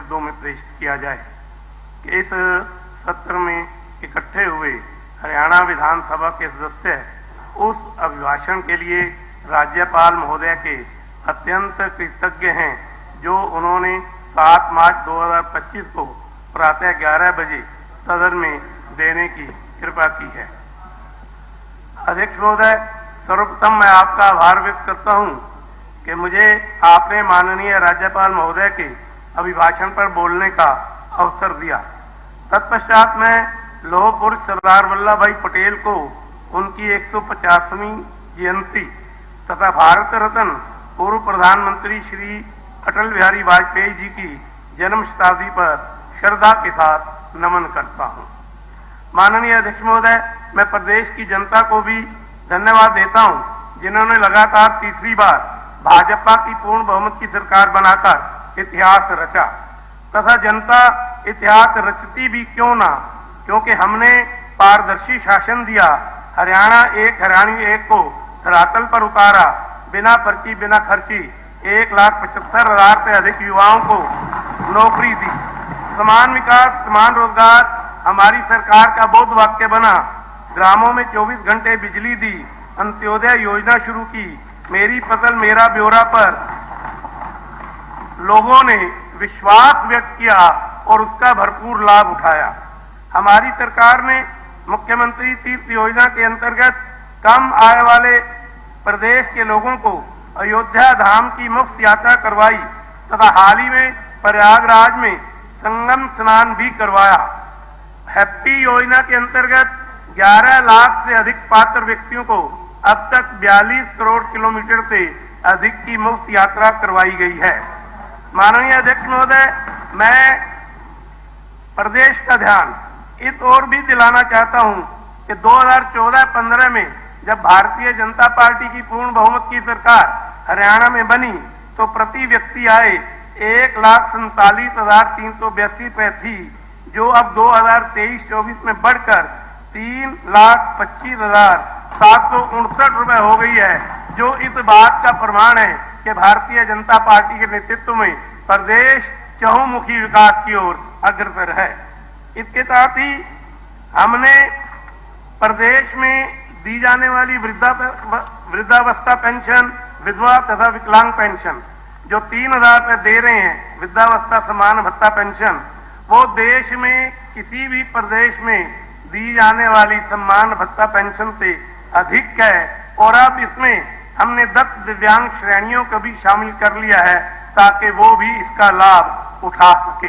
शब्दों में प्रेषित किया जाए कि इस सत्र में इकट्ठे हुए हरियाणा विधानसभा के सदस्य उस अभिभाषण के लिए राज्यपाल महोदय के अत्यंत कृतज्ञ हैं जो उन्होंने 7 मार्च 2025 को प्रातः 11 बजे सदन में देने की कृपा की है। अध्यक्ष महोदय, सर्वप्रथम मैं आपका आभार व्यक्त करता हूं कि मुझे आपने माननीय राज्यपाल महोदय के अभिभाषण पर बोलने का अवसर दिया। तत्पश्चात मैं लौह पुरुष सरदार वल्लभ भाई पटेल को उनकी 150वीं जयंती तथा भारत रत्न पूर्व प्रधानमंत्री श्री अटल बिहारी वाजपेयी जी की जन्म शताब्दी पर श्रद्धा के साथ नमन करता हूं। माननीय अध्यक्ष महोदय, मैं प्रदेश की जनता को भी धन्यवाद देता हूं जिन्होंने लगातार तीसरी बार भाजपा की पूर्ण बहुमत की सरकार बनाकर इतिहास रचा तथा जनता इतिहास रचती भी क्यों ना, क्योंकि हमने पारदर्शी शासन दिया। हरियाणा एक, हरियाणी एक को धरातल पर उतारा, बिना पर्ची बिना खर्ची 1,75,000 से अधिक युवाओं को नौकरी दी। समान विकास समान रोजगार हमारी सरकार का बोध वाक्य बना। ग्रामों में 24 घंटे बिजली दी, अंत्योदय योजना शुरू की, मेरी फसल मेरा ब्यौरा पर लोगों ने विश्वास व्यक्त किया और उसका भरपूर लाभ उठाया। हमारी सरकार ने मुख्यमंत्री तीर्थ योजना के अंतर्गत कम आय वाले प्रदेश के लोगों को अयोध्या धाम की मुफ्त यात्रा करवाई तथा हाल ही में प्रयागराज में संगम स्नान भी करवाया। हैप्पी योजना के अंतर्गत 11 लाख से अधिक पात्र व्यक्तियों को अब तक 42 करोड़ किलोमीटर से अधिक की मुफ्त यात्रा करवाई गई है। माननीय अध्यक्ष महोदय, मैं प्रदेश का ध्यान इस ओर भी दिलाना चाहता हूं कि 2014-15 में जब भारतीय जनता पार्टी की पूर्ण बहुमत की सरकार हरियाणा में बनी तो प्रति व्यक्ति आय 1,47,382 रुपए थी, जो अब 2023-24 में बढ़कर 3,25,759 रुपए हो गई है, जो इस बात का प्रमाण है कि भारतीय जनता पार्टी के नेतृत्व में प्रदेश चहुमुखी विकास की ओर अग्रसर है। इसके साथ ही हमने प्रदेश में दी जाने वाली वृद्धावस्था पेंशन, विधवा तथा विकलांग पेंशन जो 3,000 रुपए दे रहे हैं, वृद्धावस्था समान भत्ता पेंशन, वो देश में किसी भी प्रदेश में दी जाने वाली सम्मान भत्ता पेंशन से अधिक है। और अब इसमें हमने 10 दिव्यांग श्रेणियों को भी शामिल कर लिया है ताकि वो भी इसका लाभ उठा सके।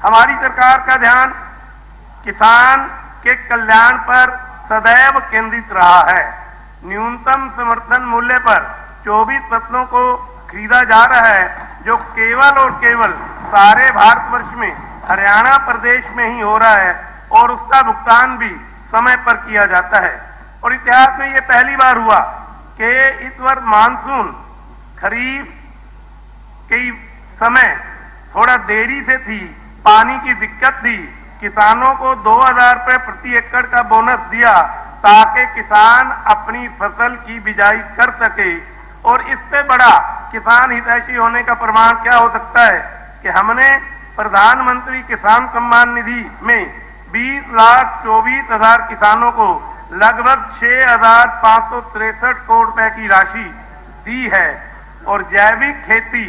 हमारी सरकार का ध्यान किसान के कल्याण पर सदैव केंद्रित रहा है। न्यूनतम समर्थन मूल्य पर 24 फसलों को खरीदा जा रहा है, जो केवल और केवल सारे भारतवर्ष में हरियाणा प्रदेश में ही हो रहा है और उसका भुगतान भी समय पर किया जाता है। और इतिहास में ये पहली बार हुआ कि इस वर्ष मानसून खरीफ के समय थोड़ा देरी से थी, पानी की दिक्कत थी, किसानों को 2,000 रुपए प्रति एकड़ का बोनस दिया ताकि किसान अपनी फसल की बिजाई कर सके। और इससे बड़ा किसान हितैषी होने का प्रमाण क्या हो सकता है कि हमने प्रधानमंत्री किसान सम्मान निधि में 20,24,000 किसानों को लगभग 6,563 करोड़ रुपए की राशि दी है। और जैविक खेती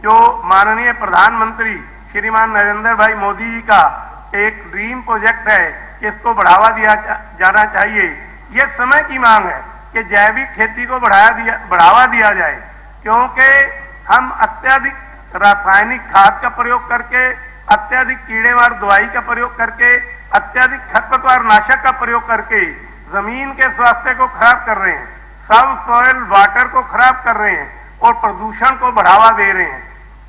जो माननीय प्रधानमंत्री श्रीमान नरेंद्र भाई मोदी जी का एक ड्रीम प्रोजेक्ट है कि इसको बढ़ावा दिया जाना चाहिए। ये समय की मांग है कि जैविक खेती को बढ़ावा दिया जाए, क्योंकि हम अत्यधिक रासायनिक खाद का प्रयोग करके, अत्यधिक कीड़ेमार दवाई का प्रयोग करके, अत्यधिक खरपतवार नाशक का प्रयोग करके जमीन के स्वास्थ्य को खराब कर रहे हैं, सब सॉइल वाटर को खराब कर रहे हैं और प्रदूषण को बढ़ावा दे रहे हैं।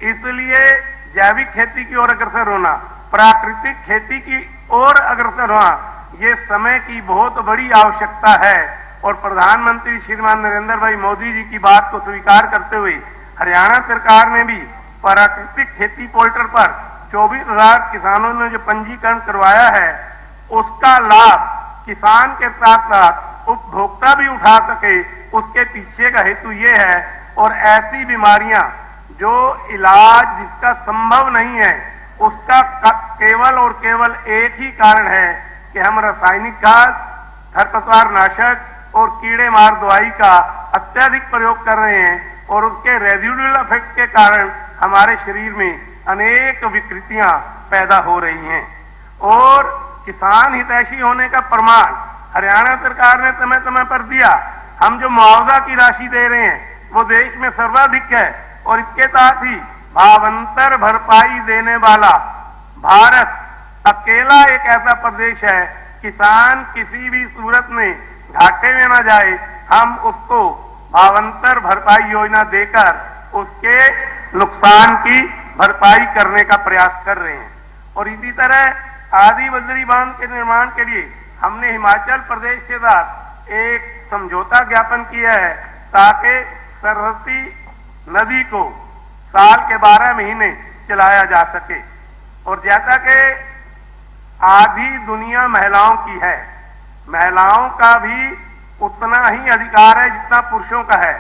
इसलिए जैविक खेती की ओर अग्रसर होना, प्राकृतिक खेती की ओर अग्रसर होना, ये समय की बहुत बड़ी आवश्यकता है। और प्रधानमंत्री श्रीमान नरेंद्र भाई मोदी जी की बात को स्वीकार करते हुए हरियाणा सरकार ने भी प्राकृतिक खेती पोर्टल पर 24,000 किसानों ने जो पंजीकरण करवाया है, उसका लाभ किसान के साथ साथ उपभोक्ता भी उठा सके, उसके पीछे का हेतु ये है। और ऐसी बीमारियां जो इलाज जिसका संभव नहीं है, उसका केवल और केवल एक ही कारण है कि हम रासायनिक खाद, खरपतवार नाशक और कीड़े मार दवाई का अत्यधिक प्रयोग कर रहे हैं और उसके रेजिडुअल इफेक्ट के कारण हमारे शरीर में अनेक विकृतियां पैदा हो रही हैं। और किसान हितैषी होने का प्रमाण हरियाणा सरकार ने समय समय पर दिया। हम जो मुआवजा की राशि दे रहे हैं वो देश में सर्वाधिक है और इसके साथ ही भावांतर भरपाई देने वाला भारत अकेला एक ऐसा प्रदेश है, किसान किसी भी सूरत में घाटे में न जाए, हम उसको भावांतर भरपाई योजना देकर उसके नुकसान की भरपाई करने का प्रयास कर रहे हैं। और इसी तरह आदि बजरी बांध के निर्माण के लिए हमने हिमाचल प्रदेश के साथ एक समझौता ज्ञापन किया है ताकि सरस्वती नदी को साल के 12 महीने चलाया जा सके। और जैसा कि आधी दुनिया महिलाओं की है, महिलाओं का भी उतना ही अधिकार है जितना पुरुषों का है।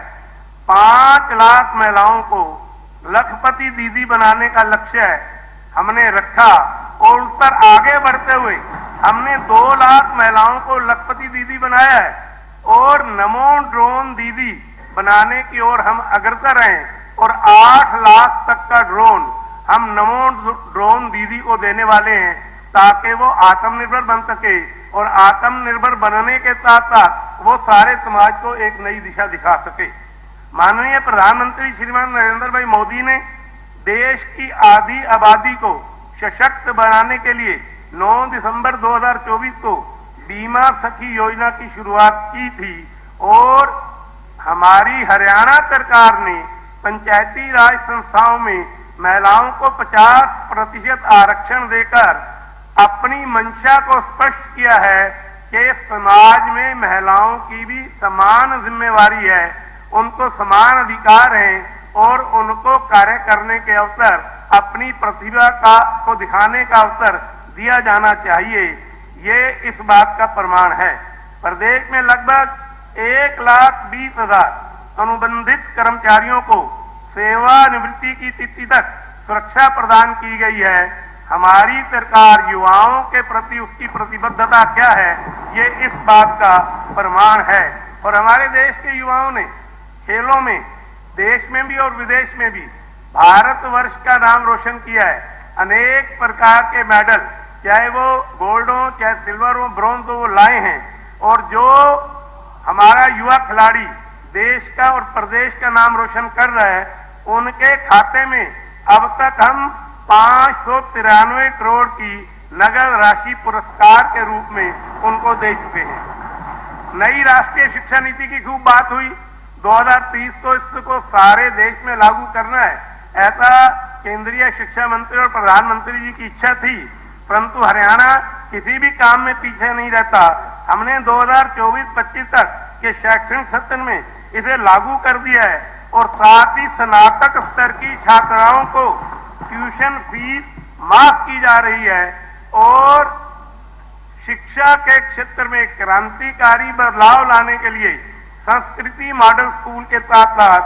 5 लाख महिलाओं को लखपति दीदी बनाने का लक्ष्य हमने रखा और उस पर आगे बढ़ते हुए हमने 2 लाख महिलाओं को लखपति दीदी बनाया है और नमो ड्रोन दीदी बनाने की ओर हम अग्रसर हैं और 8 लाख तक का ड्रोन हम नमो ड्रोन दीदी को देने वाले हैं ताकि वो आत्मनिर्भर बन सके और आत्मनिर्भर बनने के साथ साथ वो सारे समाज को एक नई दिशा दिखा सके। माननीय प्रधानमंत्री श्रीमान नरेंद्र भाई मोदी ने देश की आधी आबादी को सशक्त बनाने के लिए 9 दिसंबर 2024 को बीमा सखी योजना की शुरुआत की थी और हमारी हरियाणा सरकार ने पंचायती राज संस्थाओं में महिलाओं को 50% आरक्षण देकर अपनी मंशा को स्पष्ट किया है कि समाज में महिलाओं की भी समान जिम्मेवारी है, उनको समान अधिकार हैं और उनको कार्य करने के अवसर, अपनी प्रतिभा को दिखाने का अवसर दिया जाना चाहिए। ये इस बात का प्रमाण है। प्रदेश में लगभग 1,20,000 अनुबंधित कर्मचारियों को सेवानिवृत्ति की तिथि तक सुरक्षा प्रदान की गई है। हमारी सरकार युवाओं के प्रति उसकी प्रतिबद्धता क्या है, ये इस बात का प्रमाण है। और हमारे देश के युवाओं ने खेलों में देश में भी और विदेश में भी भारतवर्ष का नाम रोशन किया है। अनेक प्रकार के मेडल, चाहे वो गोल्ड हो, चाहे सिल्वर हो, ब्रॉन्ज हो, वो लाए हैं। और जो हमारा युवा खिलाड़ी देश का और प्रदेश का नाम रोशन कर रहा है, उनके खाते में अब तक हम 593 करोड़ की नगद राशि पुरस्कार के रूप में उनको दे चुके हैं। नई राष्ट्रीय शिक्षा नीति की खूब बात हुई। 2030 को इसको सारे देश में लागू करना है, ऐसा केंद्रीय शिक्षा मंत्री और प्रधानमंत्री जी की इच्छा थी, परंतु हरियाणा किसी भी काम में पीछे नहीं रहता। हमने 2024-25 तक के शैक्षणिक सत्र में इसे लागू कर दिया है और साथ ही स्नातक स्तर की छात्राओं को ट्यूशन फीस माफ की जा रही है और शिक्षा के क्षेत्र में क्रांतिकारी बदलाव लाने के लिए संस्कृति मॉडल स्कूल के साथ साथ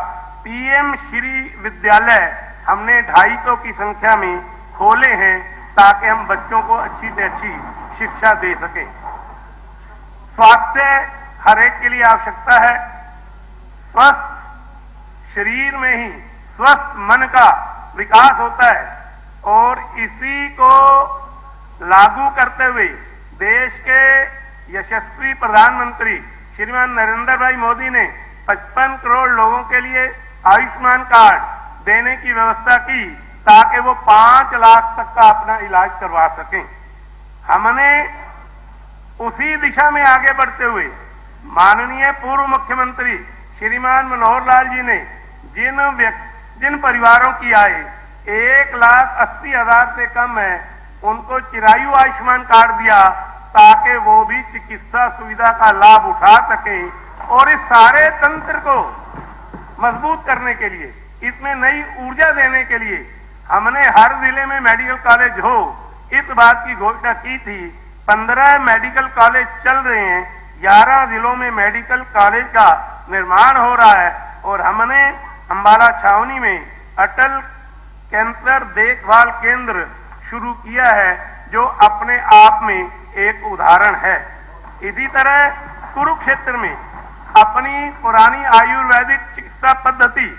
पीएम श्री विद्यालय हमने 250 की संख्या में खोले हैं ताकि हम बच्चों को अच्छी से अच्छी शिक्षा दे सकें। स्वास्थ्य हर एक के लिए आवश्यकता है। स्वस्थ शरीर में ही स्वस्थ मन का विकास होता है और इसी को लागू करते हुए देश के यशस्वी प्रधानमंत्री श्रीमान नरेंद्र भाई मोदी ने 55 करोड़ लोगों के लिए आयुष्मान कार्ड देने की व्यवस्था की ताकि वो 5 लाख तक का अपना इलाज करवा सकें। हमने उसी दिशा में आगे बढ़ते हुए माननीय पूर्व मुख्यमंत्री श्रीमान मनोहर लाल जी ने जिन परिवारों की आय 1,80,000 से कम है, उनको चिरायु आयुष्मान कार्ड दिया ताकि वो भी चिकित्सा सुविधा का लाभ उठा सकें। और इस सारे तंत्र को मजबूत करने के लिए, इसमें नई ऊर्जा देने के लिए हमने हर जिले में मेडिकल कॉलेज हो, इस बात की घोषणा की थी। 15 मेडिकल कॉलेज चल रहे हैं, 11 जिलों में मेडिकल कॉलेज का निर्माण हो रहा है और हमने अंबाला छावनी में अटल कैंसर देखभाल केंद्र शुरू किया है, जो अपने आप में एक उदाहरण है। इसी तरह कुरुक्षेत्र में अपनी पुरानी आयुर्वेदिक चिकित्सा पद्धति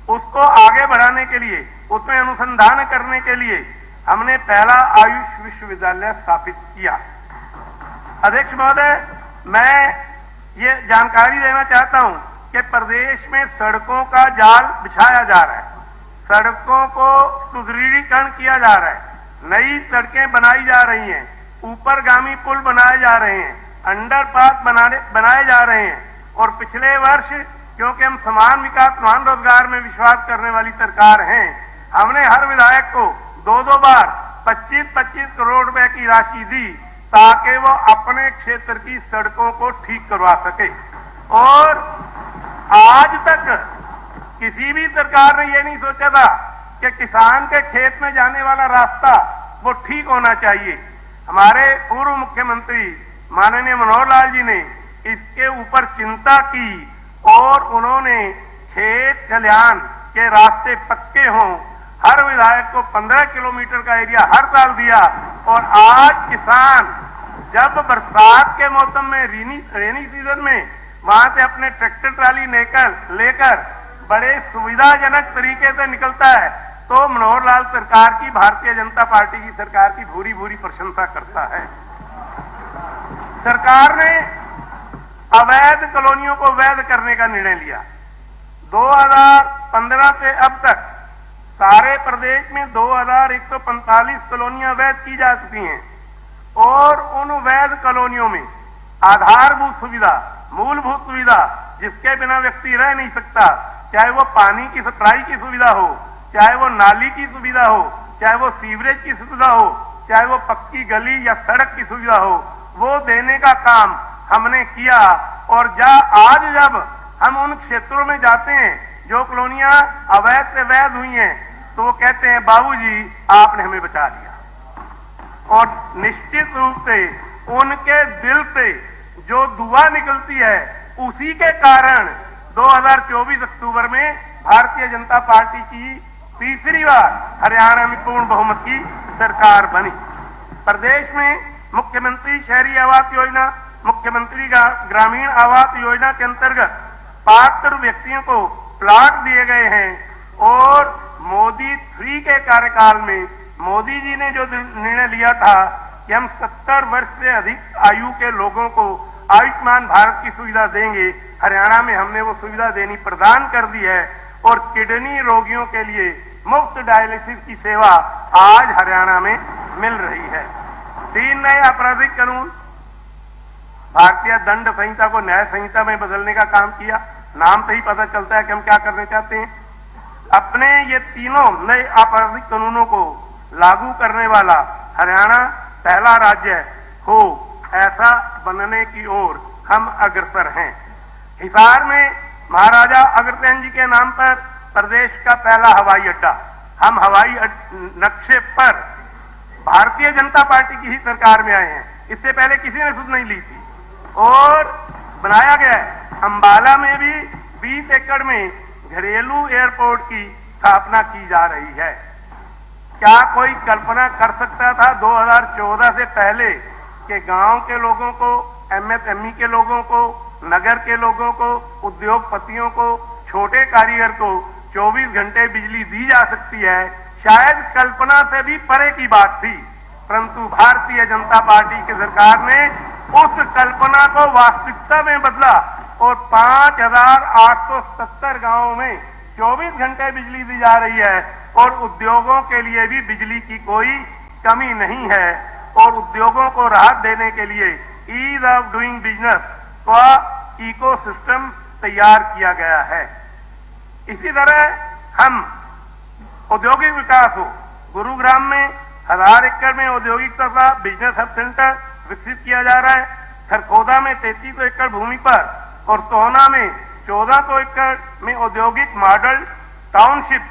उसको आगे बढ़ाने के लिए, उसमें अनुसंधान करने के लिए हमने पहला आयुष विश्वविद्यालय स्थापित किया। अध्यक्ष महोदय, मैं ये जानकारी देना चाहता हूं कि प्रदेश में सड़कों का जाल बिछाया जा रहा है, सड़कों को सुदृढ़ीकरण किया जा रहा है, नई सड़कें बनाई जा रही हैं, ऊपरगामी पुल बनाए जा रहे हैं, अंडरपास बनाए जा रहे हैं। और पिछले वर्ष, क्योंकि हम समान विकास समान रोजगार में विश्वास करने वाली सरकार हैं, हमने हर विधायक को 2-2 बार 25-25 करोड़ रुपए की राशि दी ताकि वो अपने क्षेत्र की सड़कों को ठीक करवा सके। और आज तक किसी भी सरकार ने यह नहीं सोचा था कि किसान के खेत में जाने वाला रास्ता वो ठीक होना चाहिए। हमारे पूर्व मुख्यमंत्री माननीय मनोहर लाल जी ने इसके ऊपर चिंता की और उन्होंने खेत खलिहान के रास्ते पक्के हों, हर विधायक को 15 किलोमीटर का एरिया हर साल दिया। और आज किसान जब बरसात के मौसम में रेनी सीजन में वहां से अपने ट्रैक्टर ट्राली लेकर बड़े सुविधाजनक तरीके से निकलता है, तो मनोहर लाल सरकार की, भारतीय जनता पार्टी की सरकार की भूरी भूरी प्रशंसा करता है। सरकार ने अवैध कॉलोनियों को वैध करने का निर्णय लिया। 2015 से अब तक सारे प्रदेश में 2145 कॉलोनियां वैध की जा चुकी हैं और उन वैध कॉलोनियों में आधारभूत सुविधा, मूलभूत सुविधा जिसके बिना व्यक्ति रह नहीं सकता, चाहे वो पानी की सप्लाई की सुविधा हो, चाहे वो नाली की सुविधा हो, चाहे वो सीवरेज की सुविधा हो, चाहे वो पक्की गली या सड़क की सुविधा हो, वो देने का काम हमने किया। और आज जब हम उन क्षेत्रों में जाते हैं जो कॉलोनियां अवैध से वैध हुई हैं, तो वो कहते हैं बाबूजी आपने हमें बचा लिया। और निश्चित रूप से उनके दिल से जो दुआ निकलती है, उसी के कारण 2024 अक्टूबर में भारतीय जनता पार्टी की तीसरी बार हरियाणा में पूर्ण बहुमत की सरकार बनी। प्रदेश में मुख्यमंत्री शहरी आवास योजना, मुख्यमंत्री ग्रामीण आवास योजना के अंतर्गत पात्र व्यक्तियों को प्लाट दिए गए हैं। और मोदी 3 के कार्यकाल में मोदी जी ने जो निर्णय लिया था कि हम 70 वर्ष से अधिक आयु के लोगों को आयुष्मान भारत की सुविधा देंगे, हरियाणा में हमने वो सुविधा देनी प्रदान कर दी है। और किडनी रोगियों के लिए मुफ्त डायलिसिस की सेवा आज हरियाणा में मिल रही है। 3 नए आपराधिक कानून, भारतीय दंड संहिता को न्याय संहिता में बदलने का काम किया। नाम से ही पता चलता है कि हम क्या करने चाहते हैं। अपने ये तीनों नए आपराधिक कानूनों को लागू करने वाला हरियाणा पहला राज्य हो, ऐसा बनने की ओर हम अग्रसर हैं। हिसार में महाराजा अग्रसेन जी के नाम पर प्रदेश का पहला हवाई अड्डा, हम हवाई नक्शे पर भारतीय जनता पार्टी की ही सरकार में आए हैं, इससे पहले किसी ने सुध नहीं ली थी और बनाया गया है। अंबाला में भी 20 एकड़ में घरेलू एयरपोर्ट की स्थापना की जा रही है। क्या कोई कल्पना कर सकता था 2014 से पहले कि गांव के लोगों को, एमएसएमई के लोगों को, नगर के लोगों को, उद्योगपतियों को, छोटे कारीगर को 24 घंटे बिजली दी जा सकती है? शायद कल्पना से भी परे की बात थी, परंतु भारतीय जनता पार्टी की सरकार ने उस कल्पना को वास्तविकता में बदला और 5870 गांवों में 24 घंटे बिजली दी जा रही है और उद्योगों के लिए भी बिजली की कोई कमी नहीं है। और उद्योगों को राहत देने के लिए ईज ऑफ डूइंग बिजनेस का इकोसिस्टम तैयार किया गया है। इसी तरह हम औद्योगिक विकास हो, गुरुग्राम में 1000 एकड़ में औद्योगिक तथा बिजनेस हब सेंटर विकसित किया जा रहा है। खरखोदा में 3300 एकड़ भूमि पर और सोहना में 1400 एकड़ में औद्योगिक मॉडल टाउनशिप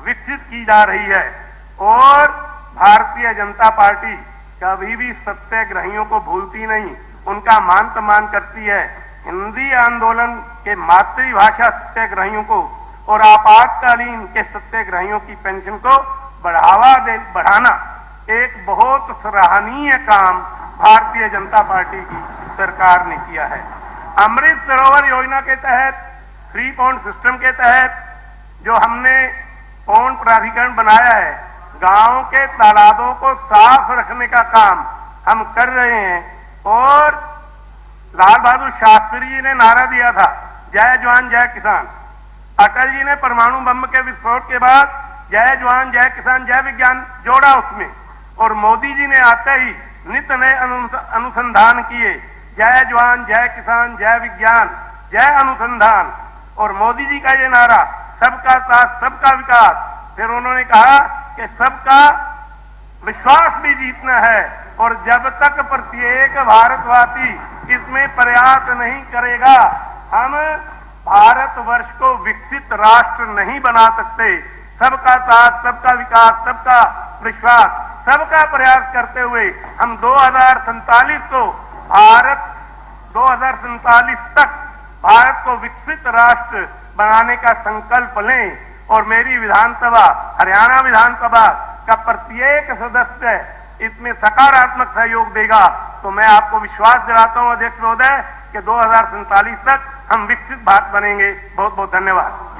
विकसित की जा रही है। और भारतीय जनता पार्टी कभी भी सत्याग्रहियों को भूलती नहीं, उनका मान सम्मान करती है। हिंदी आंदोलन के मातृभाषा सत्याग्रहियों को और आपातकालीन के सत्याग्रहियों की पेंशन को बढ़ाना एक बहुत सराहनीय काम भारतीय जनता पार्टी की सरकार ने किया है। अमृत सरोवर योजना के तहत, फ्री पॉन्ड सिस्टम के तहत जो हमने पौंड प्राधिकरण बनाया है, गांव के तालाबों को साफ रखने का काम हम कर रहे हैं। और लाल बहादुर शास्त्री जी ने नारा दिया था, जय जवान जय किसान। अटल जी ने परमाणु बम के विस्फोट के बाद जय जवान जय किसान जय विज्ञान जोड़ा उसमें, और मोदी जी ने आते ही नित नए अनुसंधान किए, जय जवान जय किसान जय विज्ञान जय अनुसंधान। और मोदी जी का ये नारा, सबका साथ सबका विकास, फिर उन्होंने कहा कि सबका विश्वास भी जीतना है, और जब तक प्रत्येक भारतवासी इसमें प्रयास नहीं करेगा, हम भारतवर्ष को विकसित राष्ट्र नहीं बना सकते। सबका साथ सबका विकास सबका विश्वास सबका प्रयास करते हुए हम 2047 को भारत 2047 तक भारत को विकसित राष्ट्र बनाने का संकल्प लें। और मेरी विधानसभा, हरियाणा विधानसभा का प्रत्येक सदस्य इसमें सकारात्मक सहयोग देगा, तो मैं आपको विश्वास दिलाता हूं अध्यक्ष महोदय कि 2047 तक हम विकसित भारत बनेंगे। बहुत बहुत धन्यवाद।